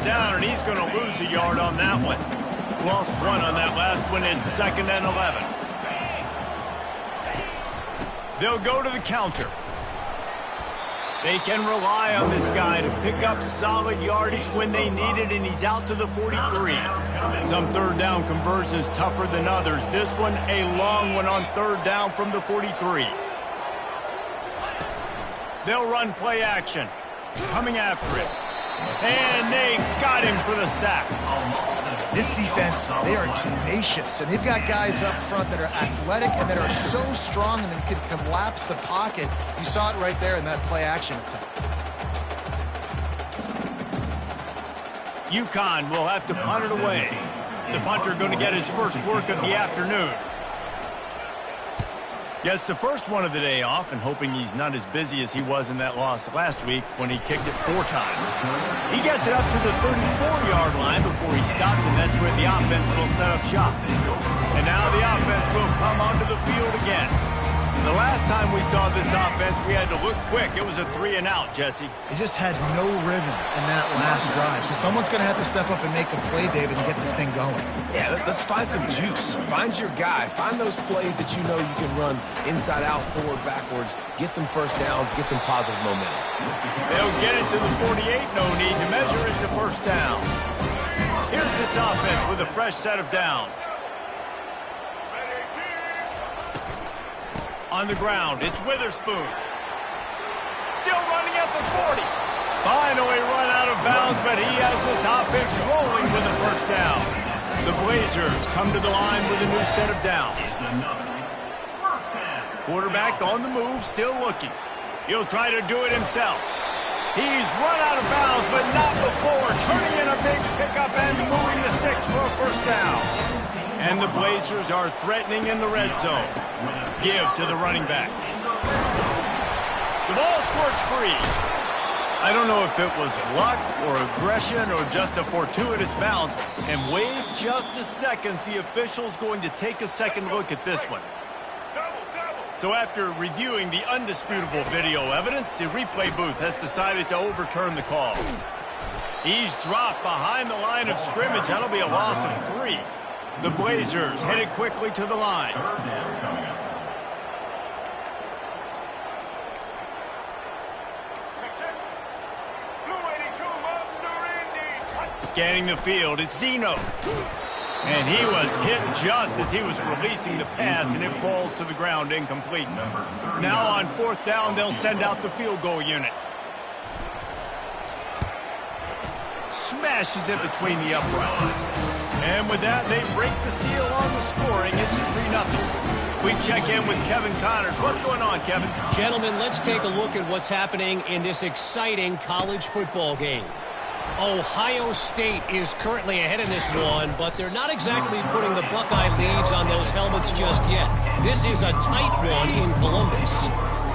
down, and he's going to lose a yard on that one. Lost one on that last one in 2nd and 11. They'll go to the counter. They can rely on this guy to pick up solid yardage when they need it, and he's out to the 43. Some third down conversions tougher than others. This one, a long one on 3rd down from the 43. They'll run play action. Coming after it. And they got him for the sack. This defense, they are tenacious, and they've got guys up front that are athletic and that are so strong and that can collapse the pocket. You saw it right there in that play action attempt. UConn will have to punt it away. The punter going to get his first work of the afternoon. Gets the first one of the day off, and hoping he's not as busy as he was in that loss last week when he kicked it 4 times. He gets it up to the 34-yard line before he stopped, and that's where the offense will set up shop. And now the offense will come onto the field again. The last time we saw this offense, we had to look quick. It was a 3-and-out, Jesse. They just had no rhythm in that last drive. So someone's going to have to step up and make a play, David, and get this thing going. Yeah, let's find some juice. Find your guy. Find those plays that you know you can run inside out, forward, backwards. Get some first downs. Get some positive momentum. They'll get it to the 48. No need to measure. It's a first down. Here's this offense with a fresh set of downs. On the ground, it's Witherspoon. Still running at the 40. Finally run out of bounds, but he has this offense rolling with a first down. The Blazers come to the line with a new set of downs. Quarterback on the move, still looking. He'll try to do it himself. He's run out of bounds, but not before turning in a big pickup and moving the sticks for a first down. And the Blazers are threatening in the red zone. Give to the running back. The ball squirts free. I don't know if it was luck or aggression or just a fortuitous bounce. And wait just a second. The official's going to take a second look at this one. So after reviewing the undisputable video evidence, the replay booth has decided to overturn the call. He's dropped behind the line of scrimmage. That'll be a loss of 3. The Blazers headed quickly to the line. Scanning the field, it's Zeno. And he was hit just as he was releasing the pass, and it falls to the ground incomplete. Now on 4th down, they'll send out the field goal unit. Smashes it between the uprights. And with that, they break the seal on the scoring. It's 3-0. We check in with Kevin Connors. What's going on, Kevin? Gentlemen, let's take a look at what's happening in this exciting college football game. Ohio State is currently ahead in this one, but they're not exactly putting the Buckeye leaves on those helmets just yet. This is a tight one in Columbus.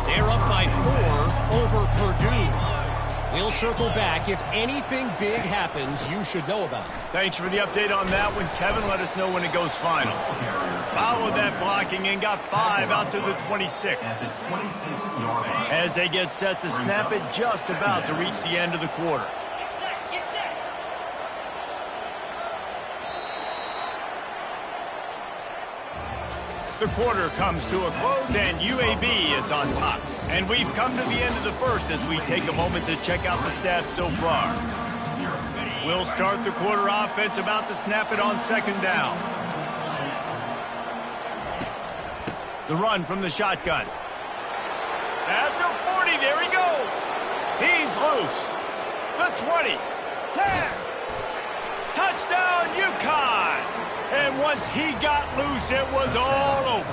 They're up by 4 over Purdue. We'll circle back. If anything big happens, you should know about it. Thanks for the update on that one, Kevin. Let us know when it goes final. Followed that blocking and got 5 out to the 26. As they get set to snap it, just about to reach the end of the quarter. The quarter comes to a close, and UAB is on top. And we've come to the end of the first as we take a moment to check out the stats so far. We'll start the quarter offense, about to snap it on 2nd down. The run from the shotgun. At the 40, there he goes. He's loose. The 20, 10. Touchdown, UConn. And once he got loose, it was all over.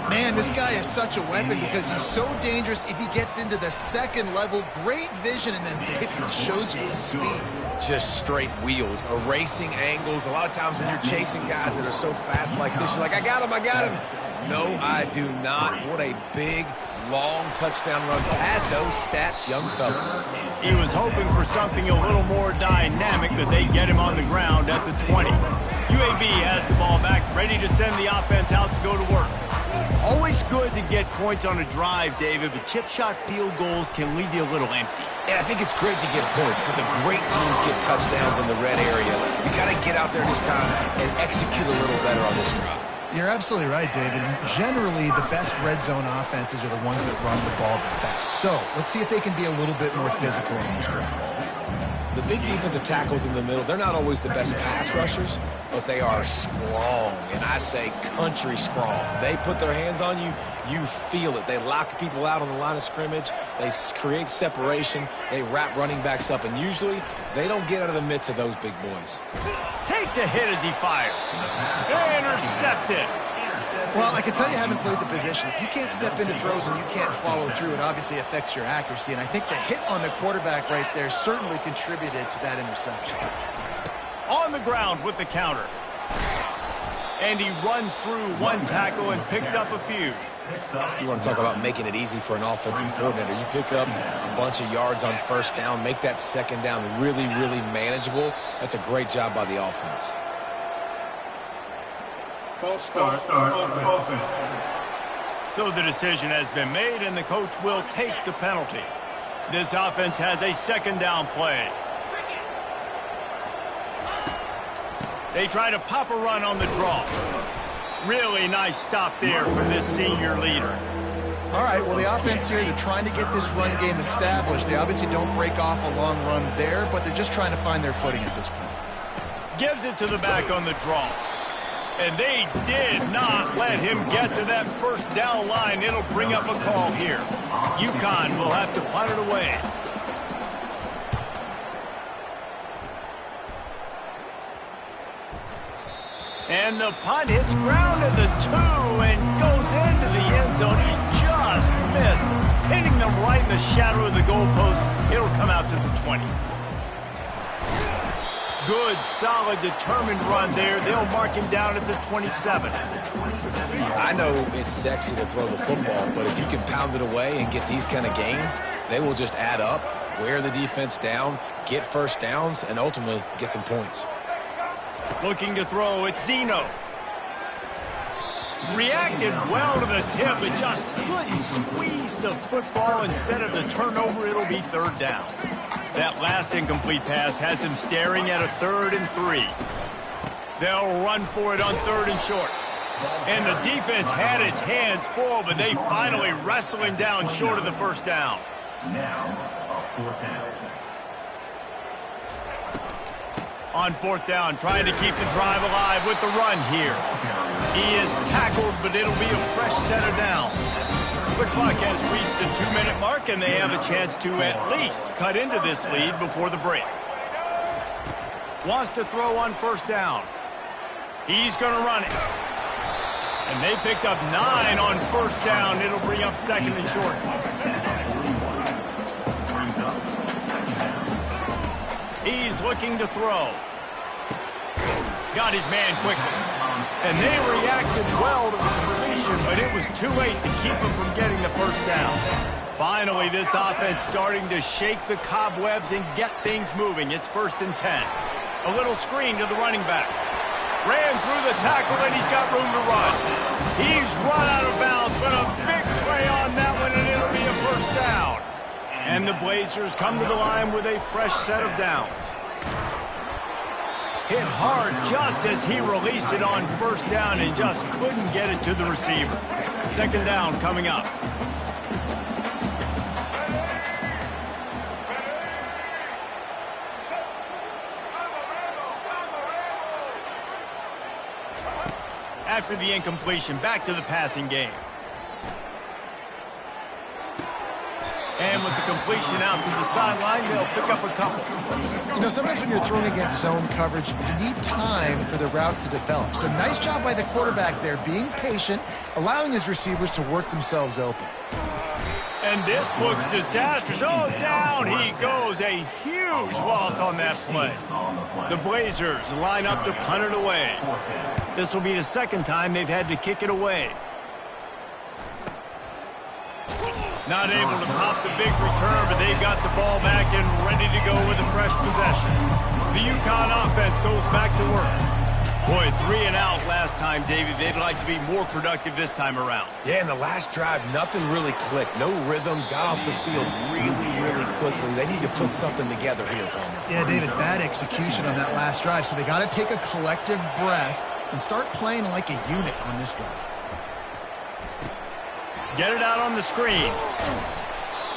Man, this guy is such a weapon because he's so dangerous if he gets into the 2nd level. Great vision, and then David shows you the speed. Just straight wheels, erasing angles. A lot of times when you're chasing guys that are so fast like this, you're like, I got him, I got him. No, I do not. What a big, long touchdown run. Add those stats, young fella. He was hoping for something a little more dynamic, but they get him on the ground at the 20. UAB has the ball back, ready to send the offense out to go to work. Always good to get points on a drive, David, but chip shot field goals can leave you a little empty. And I think it's great to get points, but the great teams get touchdowns in the red area. You got to get out there this time and execute a little better on this drive. You're absolutely right, David. Generally, the best red zone offenses are the ones that run the ball the best. So let's see if they can be a little bit more physical in this drive. The big defensive tackles in the middle, they're not always the best pass rushers, but they are strong, and I say country strong. They put their hands on you, you feel it. They lock people out on the line of scrimmage. They create separation. They wrap running backs up, and usually they don't get out of the midst of those big boys. Takes a hit as he fires. Intercepted. Well, I can tell you haven't played the position. If you can't step into throws and you can't follow through, it obviously affects your accuracy. And I think the hit on the quarterback right there certainly contributed to that interception. On the ground with the counter. And he runs through one tackle and picks up a few. You want to talk about making it easy for an offensive coordinator. You pick up a bunch of yards on first down, make that second down really, really manageable. That's a great job by the offense. False start offense. So the decision has been made, and the coach will take the penalty. This offense has a second down play. They try to pop a run on the draw. Really nice stop there from this senior leader. All right, well, the offense here, they're trying to get this run game established. They obviously don't break off a long run there, but they're just trying to find their footing at this point. Gives it to the back on the draw. And they did not let him get to that first down line. It'll bring up a call here. UConn will have to punt it away. And the punt hits ground at the 2 and goes into the end zone. He just missed, hitting them right in the shadow of the goalpost. It'll come out to the 20. Good, solid, determined run there. They'll mark him down at the 27. I know it's sexy to throw the football, but if you can pound it away and get these kind of gains, they will just add up, wear the defense down, get first downs, and ultimately get some points. Looking to throw, it's Zeno. Reacted well to the tip, but just couldn't squeeze the football. Instead of the turnover, it'll be third down. That last incomplete pass has him staring at a 3rd and 3. They'll run for it on 3rd and short. And the defense had its hands full, but they finally wrestle him down short of the first down. Now, a 4th down. On 4th down, trying to keep the drive alive with the run here. He is tackled, but it'll be a fresh set of downs. The clock has reached the 2-minute mark, and they have a chance to at least cut into this lead before the break. Wants to throw on 1st down. He's going to run it. And they picked up 9 on 1st down. It'll bring up 2nd and short. He's looking to throw. Got his man quickly. And they reacted well to the completion, but it was too late to keep him from getting the first down. Finally, this offense starting to shake the cobwebs and get things moving. It's 1st and 10. A little screen to the running back. Ran through the tackle, and he's got room to run. He's run out of bounds, but a big play on that one, and it'll be a first down. And the Blazers come to the line with a fresh set of downs. Hit hard just as he released it on 1st down and just couldn't get it to the receiver. 2nd down coming up. After the incompletion, back to the passing game. And with the completion out to the sideline, they'll pick up a couple. You know, sometimes when you're throwing against zone coverage, you need time for the routes to develop. So nice job by the quarterback there, being patient, allowing his receivers to work themselves open. And this looks disastrous. Oh, down he goes. A huge loss on that play. The Blazers line up to punt it away. This will be the 2nd time they've had to kick it away. Not able to pop the big return, but they've got the ball back and ready to go with a fresh possession. The UConn offense goes back to work. Boy, 3 and out last time, David. They'd like to be more productive this time around. Yeah, in the last drive, nothing really clicked. No rhythm, got off the field really quickly. They need to put something together here, Coleman. Yeah, David, bad execution on that last drive. So they got to take a collective breath and start playing like a unit on this drive. Get it out on the screen.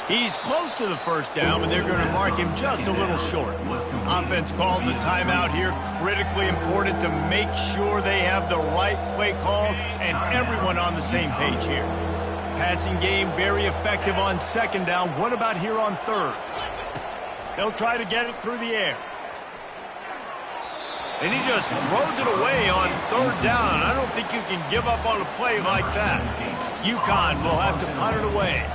He's close to the first down, but they're going to mark him just a little short. Offense calls a timeout here. Critically important to make sure they have the right play call and everyone on the same page here. Passing game very effective on second down. What about here on third? They'll try to get it through the air. And he just throws it away on third down. I don't think you can give up on a play like that. UConn will have to punt it away.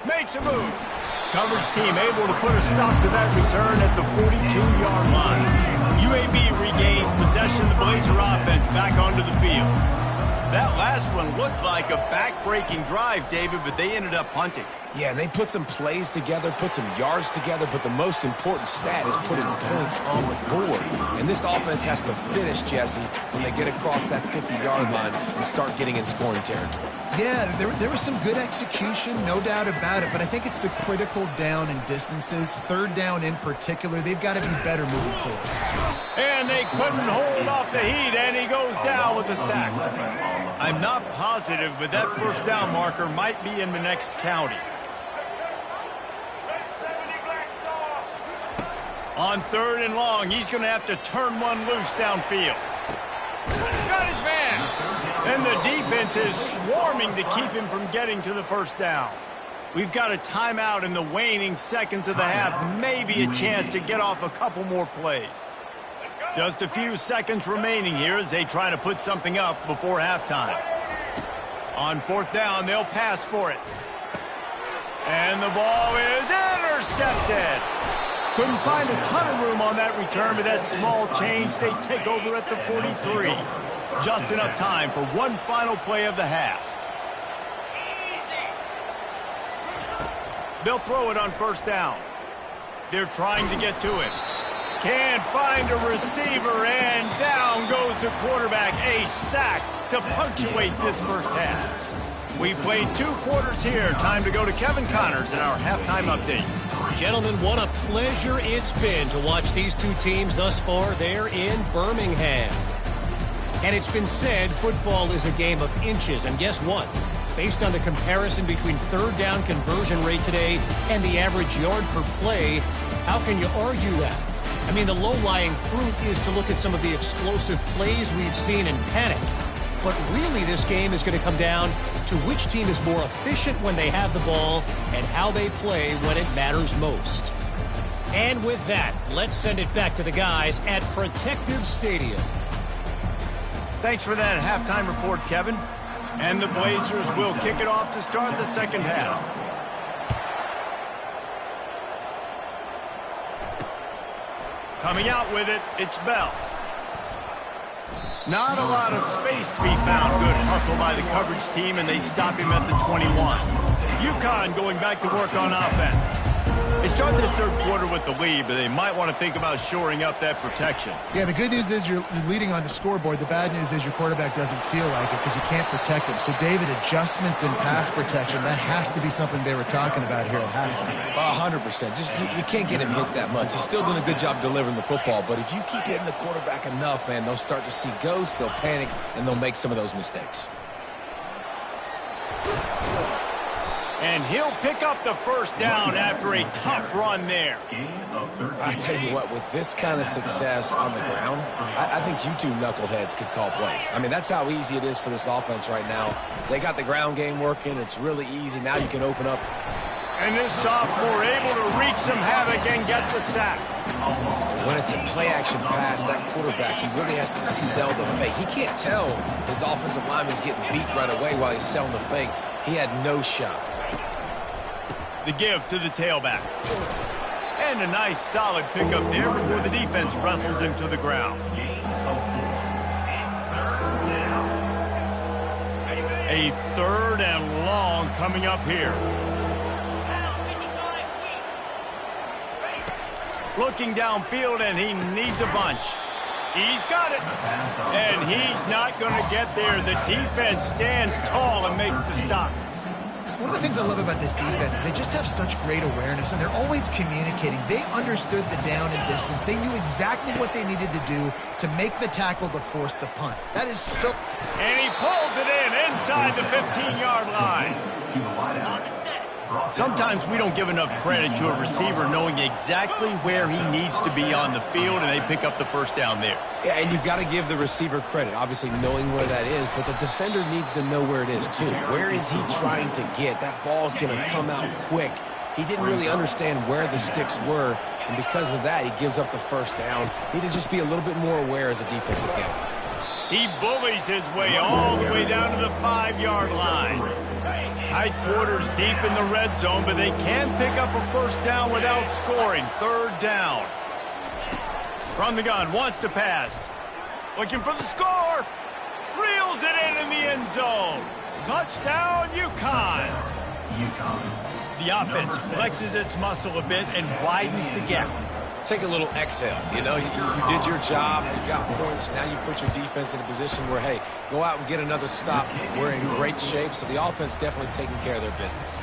Makes a move. Coverage team able to put a stop to that return at the 42-yard line. UAB regains possession of the Blazer offense back onto the field. That last one looked like a back-breaking drive, David, but they ended up punting. Yeah, and they put some plays together, put some yards together, but the most important stat is putting points on the board. And this offense has to finish, Jesse, when they get across that 50-yard line and start getting in scoring territory. Yeah, there was some good execution, no doubt about it, but I think it's the critical down and distances, third down in particular. They've got to be better moving forward. And they couldn't hold off the heat, and he goes down with a sack. I'm not positive, but that first down marker might be in the next county. On third and long, he's going to have to turn one loose downfield. Got his man. And the defense is swarming to keep him from getting to the first down. We've got a timeout in the waning seconds of the half. Maybe a chance to get off a couple more plays. Just a few seconds remaining here as they try to put something up before halftime. On fourth down, they'll pass for it. And the ball is intercepted. Couldn't find a ton of room on that return, but that small change, they take over at the 43. Just enough time for one final play of the half. They'll throw it on first down. They're trying to get to it. Can't find a receiver, and down goes the quarterback. A sack to punctuate this first half. We played 2 quarters here. Time to go to Kevin Connors in our halftime update. Gentlemen, what a pleasure it's been to watch these two teams thus far there in Birmingham. And it's been said football is a game of inches, and guess what? Based on the comparison between third down conversion rate today and the average yard per play, how can you argue that? I mean, the low-lying fruit is to look at some of the explosive plays we've seen in panic. But really, this game is going to come down to which team is more efficient when they have the ball and how they play when it matters most. And with that, let's send it back to the guys at Protective Stadium. Thanks for that halftime report, Kevin. And the Blazers will kick it off to start the second half. Coming out with it, it's Bell. Not a lot of space to be found. Good hustle by the coverage team, and they stop him at the 21. UConn going back to work on offense. They start this third quarter with the lead, but they might want to think about shoring up that protection. Yeah, the good news is you're leading on the scoreboard. The bad news is your quarterback doesn't feel like it because you can't protect him. So, David, adjustments in pass protection, that has to be something they were talking about here at halftime. 100%. Just you can't get him hit that much. He's still doing a good job delivering the football, but if you keep hitting the quarterback enough, man, they'll start to see ghosts, they'll panic, and they'll make some of those mistakes. And he'll pick up the first down after a tough run there. I tell you what, with this kind of success on the ground, I think you two knuckleheads could call plays. I mean, that's how easy it is for this offense right now. They got the ground game working. It's really easy. Now you can open up. And this sophomore able to wreak some havoc and get the sack. When it's a play-action pass, that quarterback, he really has to sell the fake. He can't tell his offensive lineman's getting beat right away while he's selling the fake. He had no shot. The give to the tailback. And a nice solid pickup there before the defense wrestles him to the ground. A third and long coming up here. Looking downfield, and he needs a bunch. He's got it. And he's not going to get there. The defense stands tall and makes the stop. One of the things I love about this defense is they just have such great awareness, and they're always communicating. They understood the down and distance. They knew exactly what they needed to do to make the tackle to force the punt. That is so... And he pulls it in inside the 15-yard line. Sometimes we don't give enough credit to a receiver knowing exactly where he needs to be on the field, and they pick up the first down there. Yeah, and you've got to give the receiver credit, obviously knowing where that is, but the defender needs to know where it is too. Where is he trying to get? That ball's going to come out quick. He didn't really understand where the sticks were, and because of that, he gives up the first down. Need to just be a little bit more aware as a defensive guy. He bullies his way all the way down to the 5-yard line. Tight quarters deep in the red zone, but they can pick up a first down without scoring. Third down. From the gun, wants to pass. Looking for the score. Reels it in the end zone. Touchdown, UConn. The offense flexes its muscle a bit and widens the gap. Take a little exhale. You know, you did your job. You got points. Now you put your defense in a position where, hey, go out and get another stop. We're in great shape, so the offense definitely taking care of their business.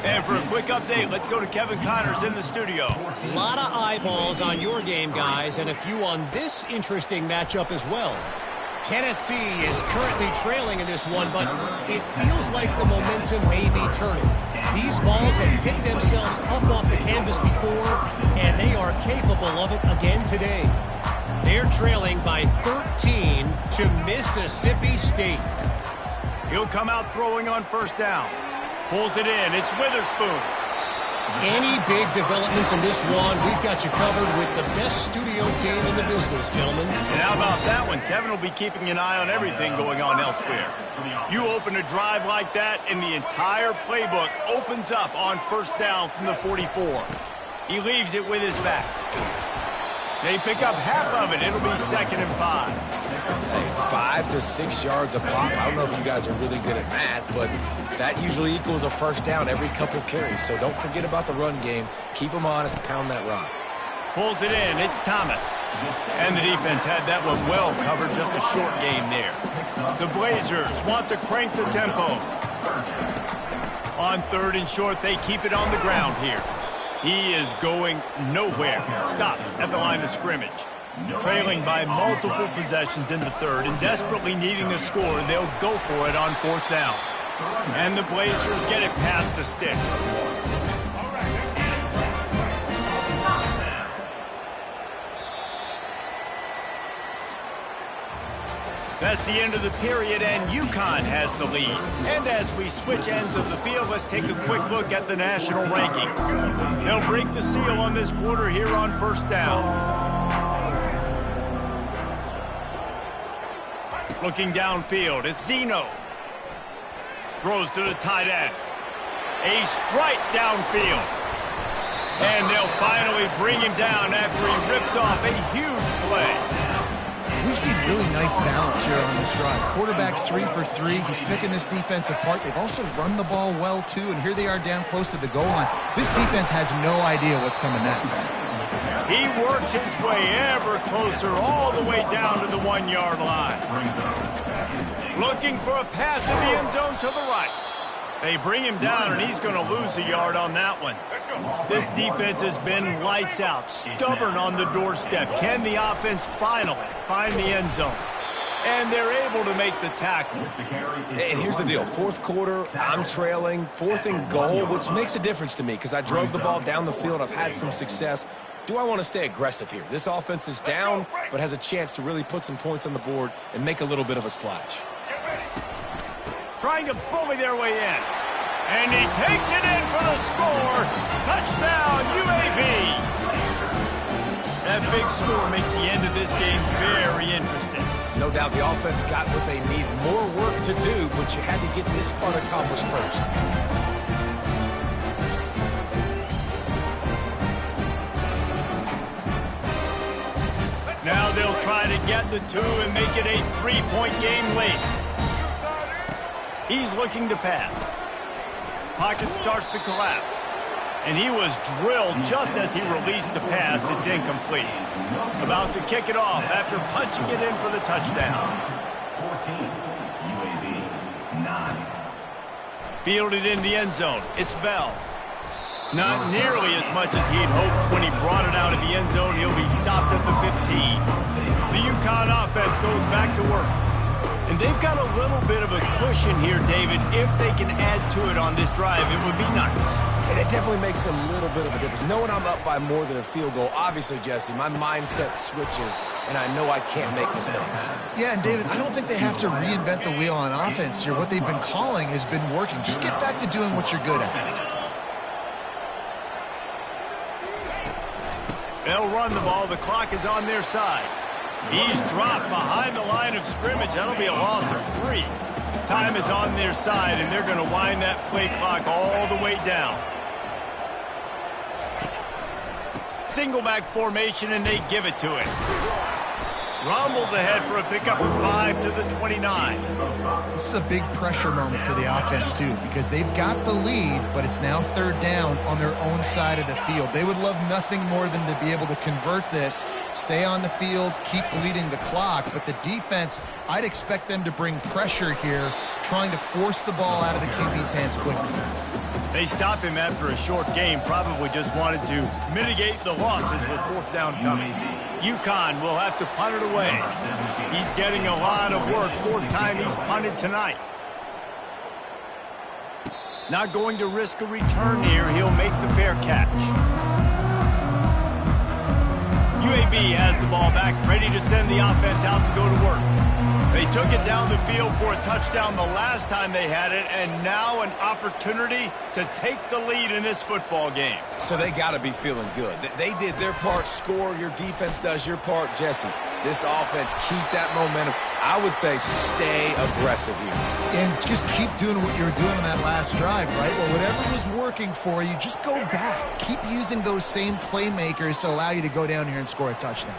And for a quick update, let's go to Kevin Connors in the studio. A lot of eyeballs on your game, guys, and a few on this interesting matchup as well. Tennessee is currently trailing in this one, but it feels like the momentum may be turning. These balls have picked themselves up off the canvas before, and they are capable of it again today. They're trailing by 13 to Mississippi State. He'll come out throwing on first down. Pulls it in. It's Witherspoon. Any big developments in this one, we've got you covered with the best studio team in the business, gentlemen. And how about that one? Kevin will be keeping an eye on everything going on elsewhere. You open a drive like that, and the entire playbook opens up on first down from the 44. He leaves it with his back. They pick up half of it. It'll be 2nd and 5. Hey, 5 to 6 yards a pop. I don't know if you guys are really good at math, but that usually equals a first down every couple carries. So don't forget about the run game. Keep them honest, pound that rock. Pulls it in. It's Thomas. And the defense had that one well covered. Just a short game there. The Blazers want to crank the tempo. On 3rd and short, they keep it on the ground here. He is going nowhere. Stop at the line of scrimmage. Trailing by multiple possessions in the 3rd and desperately needing a score, they'll go for it on 4th down. And the Blazers get it past the sticks. That's the end of the period, and UConn has the lead. And as we switch ends of the field, let's take a quick look at the national rankings. They'll break the seal on this quarter here on first down. Looking downfield, it's Zeno. Throws to the tight end. A strike downfield. And they'll finally bring him down after he rips off a huge play. We've seen really nice balance here on this drive. Quarterback's 3 for 3. He's picking this defense apart. They've also run the ball well, too, and here they are down close to the goal line. This defense has no idea what's coming next. He works his way ever closer all the way down to the 1-yard line. Looking for a pass in the end zone to the right. They bring him down, and he's going to lose a yard on that one. This defense has been lights out, stubborn on the doorstep. Can the offense finally find the end zone? And they're able to make the tackle. And here's the deal. 4th quarter, I'm trailing. 4th and goal, which makes a difference to me because I drove the ball down the field. I've had some success. Do I want to stay aggressive here? This offense is down, but has a chance to really put some points on the board and make a little bit of a splash. Trying to bully their way in. And he takes it in for the score. Touchdown, UAB. That big score makes the end of this game very interesting. No doubt the offense got what they need. More work to do, but you had to get this part accomplished first. Now they'll try to get the 2 and make it a 3-point game late. He's looking to pass. Pocket starts to collapse. And he was drilled just as he released the pass. It's incomplete. About to kick it off after punching it in for the touchdown. 14, UAB, 9. Fielded in the end zone. It's Bell. Not nearly as much as he'd hoped when he brought it out of the end zone. He'll be stopped at the 15. The UConn offense goes back to work. And they've got a little bit of a cushion here, David. If they can add to it on this drive, it would be nice. And it definitely makes a little bit of a difference. Knowing I'm up by more than a field goal, obviously, Jesse, my mindset switches, and I know I can't make mistakes. Yeah, and David, I don't think they have to reinvent the wheel on offense here. What they've been calling has been working. Just get back to doing what you're good at. They'll run the ball. The clock is on their side. He's dropped behind the line of scrimmage. That'll be a loss of 3. Time is on their side, and they're going to wind that play clock all the way down. Single back formation, and they give it to him. Rumbles ahead for a pickup of 5 to the 29. This is a big pressure moment for the offense, too, because they've got the lead, but it's now third down on their own side of the field. They would love nothing more than to be able to convert this, stay on the field, keep bleeding the clock, but the defense, I'd expect them to bring pressure here, trying to force the ball out of the QB's hands quickly. They stopped him after a short game, probably just wanted to mitigate the losses with fourth down coming. UConn will have to punt it away. He's getting a lot of work. 4th time he's punted tonight. Not going to risk a return here. He'll make the fair catch. UAB has the ball back, ready to send the offense out to go to work. They took it down the field for a touchdown the last time they had it, and now an opportunity to take the lead in this football game. So they got to be feeling good. They did their part, score. Your defense does your part, Jesse. This offense, keep that momentum. I would say stay aggressive here. And just keep doing what you were doing on that last drive, right? Well, whatever was working for you, just go back. Keep using those same playmakers to allow you to go down here and score a touchdown.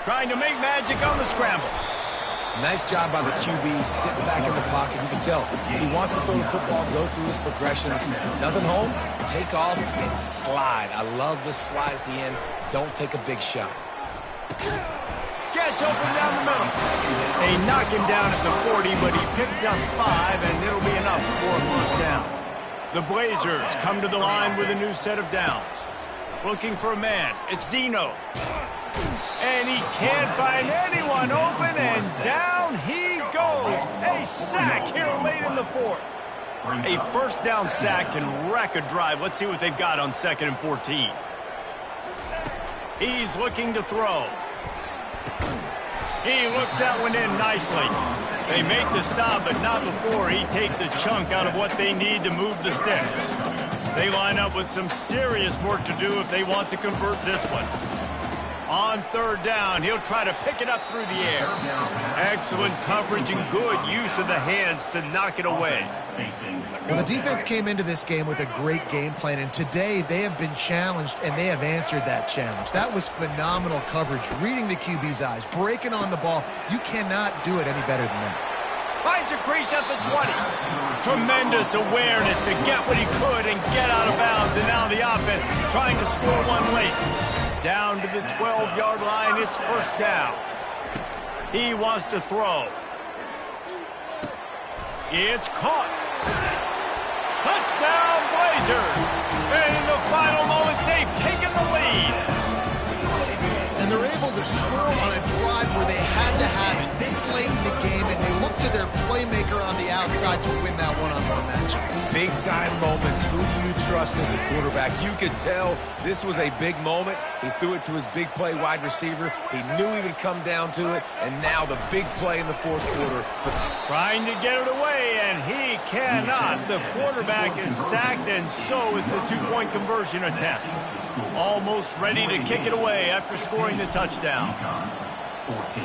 Trying to make magic on the scramble. Nice job by the QB, sitting back in the pocket. You can tell he wants to throw the football, go through his progressions. Nothing home, take off, and slide. I love the slide at the end. Don't take a big shot. Gets open down the middle. They knock him down at the 40, but he picks up 5, and it'll be enough for a first down. The Blazers come to the line with a new set of downs. Looking for a man. It's Zeno. And he can't find anyone open, and down he goes. A sack here late in the 4th. A first down sack can wreck a drive. Let's see what they've got on 2nd and 14. He's looking to throw. He looks that one in nicely. They make the stop, but not before he takes a chunk out of what they need to move the sticks. They line up with some serious work to do if they want to convert this one. On 3rd down, he'll try to pick it up through the air. Excellent coverage and good use of the hands to knock it away. Well, the defense came into this game with a great game plan, and today they have been challenged, and they have answered that challenge. That was phenomenal coverage, reading the QB's eyes, breaking on the ball. You cannot do it any better than that. Finds a crease at the 20. Tremendous awareness to get what he could and get out of bounds, and now the offense trying to score one late. Down to the 12-yard line, it's first down. He wants to throw. It's caught. Touchdown, Blazers. And in the final moments, they've taken the lead. And they're able to score on a drive where they had to have it this late in the game, and they look to their playmaker on the outside to win that one-on-one matchup. Big-time moments. Who do you trust as a quarterback? You could tell this was a big moment. He threw it to his big play wide receiver. He knew he would come down to it, and now the big play in the 4th quarter. Trying to get it away, and he cannot. The quarterback is sacked, and so is the two-point conversion attempt. Almost ready to kick it away after scoring the touchdown. 14.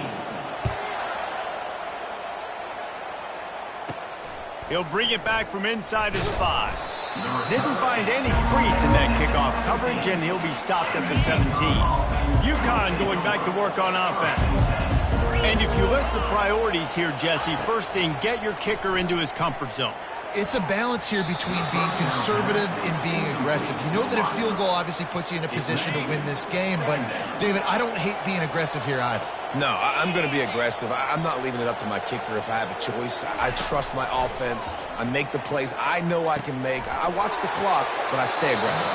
He'll bring it back from inside his 5. Didn't find any crease in that kickoff coverage, and he'll be stopped at the 17. UConn going back to work on offense. And if you list the priorities here, Jesse, first thing, get your kicker into his comfort zone. It's a balance here between being conservative and being aggressive. You know that a field goal obviously puts you in a position to win this game, but, David, I don't hate being aggressive here either. No, I'm going to be aggressive. I'm not leaving it up to my kicker if I have a choice. I trust my offense. I make the plays I know I can make. I watch the clock, but I stay aggressive.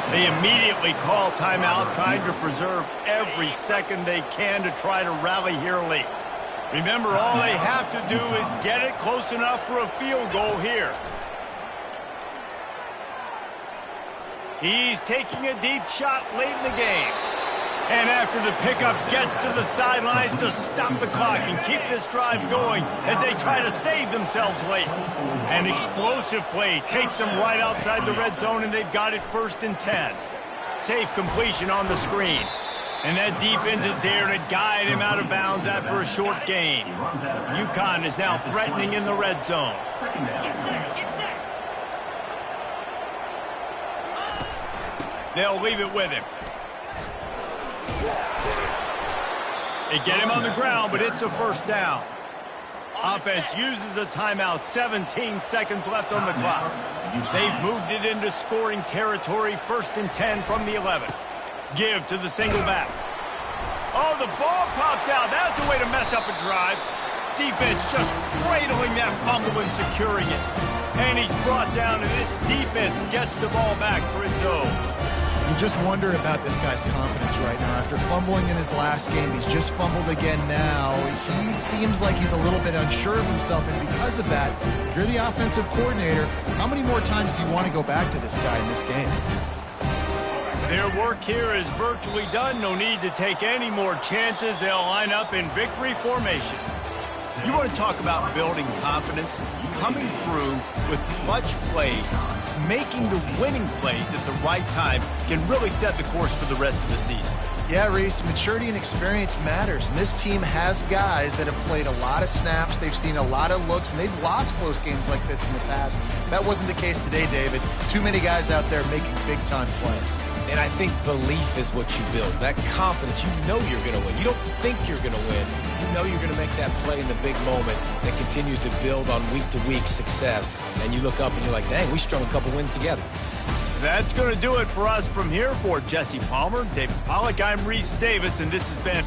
They immediately call timeout, trying to preserve every second they can to try to rally here late. Remember, all they have to do is get it close enough for a field goal here. He's taking a deep shot late in the game. And after the pickup, gets to the sidelines to stop the clock and keep this drive going as they try to save themselves late. An explosive play takes them right outside the red zone, and they've got it 1st and 10. Safe completion on the screen. And that defense is there to guide him out of bounds after a short gain. UConn is now threatening in the red zone. They'll leave it with him. They get him on the ground, but it's a 1st down. Offense uses a timeout, 17 seconds left on the clock. They've moved it into scoring territory, 1st and 10 from the 11. Give to the single back. Oh, the ball popped out. That's a way to mess up a drive. Defense just cradling that fumble and securing it. And he's brought down, and this defense gets the ball back for its own. You just wonder about this guy's confidence right now. After fumbling in his last game, he's just fumbled again now. He seems like he's a little bit unsure of himself, and because of that, if you're the offensive coordinator, how many more times do you want to go back to this guy in this game? Their work here is virtually done. No need to take any more chances. They'll line up in victory formation. You want to talk about building confidence? Coming through with clutch plays, making the winning plays at the right time can really set the course for the rest of the season. Yeah, Reese, maturity and experience matters, and this team has guys that have played a lot of snaps, they've seen a lot of looks, and they've lost close games like this in the past. That wasn't the case today, David. Too many guys out there making big-time plays. And I think belief is what you build. That confidence, you know you're going to win. You don't think you're going to win. You know you're going to make that play in the big moment that continues to build on week-to-week success. And you look up and you're like, dang, we strung a couple wins together. That's going to do it for us from here. For Jesse Palmer, David Pollack, I'm Reese Davis, and this has been